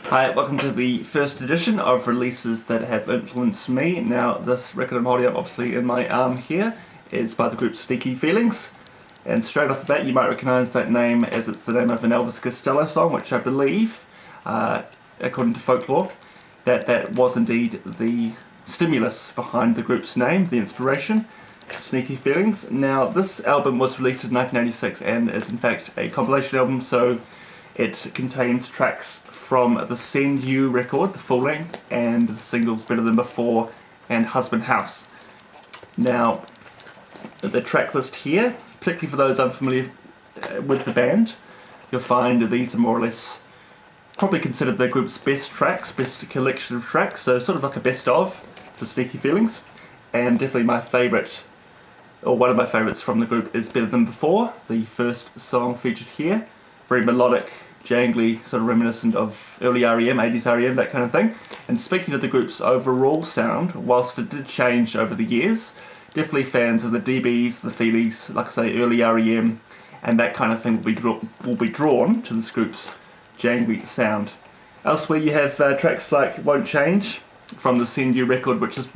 Hi, welcome to the first edition of releases that have influenced me. Now, this record I'm holding up obviously in my arm here is by the group Sneaky Feelings, and straight off the bat you might recognise that name as it's the name of an Elvis Costello song, which I believe, according to folklore, that was indeed the stimulus behind the group's name, the inspiration, Sneaky Feelings. Now, this album was released in 1986 and is in fact a compilation album, so it contains tracks from the Send You record, the full length, and the singles Better Than Before and Husband House. Now, the track list here, particularly for those unfamiliar with the band, you'll find these are more or less probably considered the group's best tracks, best collection of tracks, so sort of like a best of for Sneaky Feelings. And definitely my favourite, or one of my favourites from the group, is Better Than Before, the first song featured here. Very melodic, jangly, sort of reminiscent of early REM, 80s REM, that kind of thing. And speaking of the group's overall sound, whilst it did change over the years, definitely fans of the DBs, the Feelies, like I say, early REM, and that kind of thing will be drawn to this group's jangly sound. Elsewhere you have tracks like Won't Change from the Send You record, which is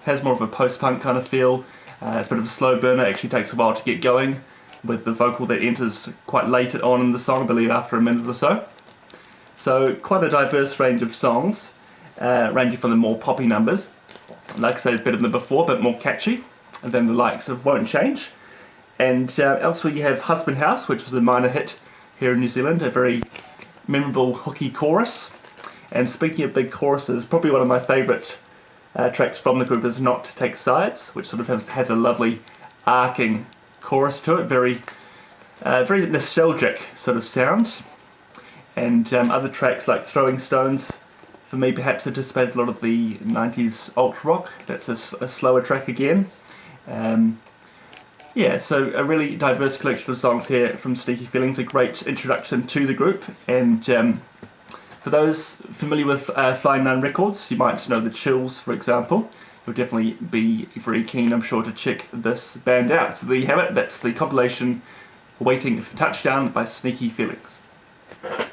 has more of a post-punk kind of feel. It's a bit of a slow burner, actually takes a while to get going, with the vocal that enters quite late on in the song, I believe after a minute or so. So quite a diverse range of songs, ranging from the more poppy numbers, like I said, Better Than Before, but more catchy than the likes of Won't Change. And elsewhere you have Husband House, which was a minor hit here in New Zealand, a very memorable hooky chorus. And speaking of big choruses, probably one of my favourite tracks from the group is Not to Take Sides, which sort of has a lovely arcing chorus to it, very nostalgic sort of sound. And other tracks like Throwing Stones, for me perhaps anticipated a lot of the 90s alt rock. That's a slower track again. Yeah, so a really diverse collection of songs here from Sneaky Feelings, a great introduction to the group. And for those familiar with Flying Nun Records, you might know the Chills, for example. You'll definitely be very keen, I'm sure, to check this band out. So there you have it, that's the compilation Waiting for Touchdown by Sneaky Feelings.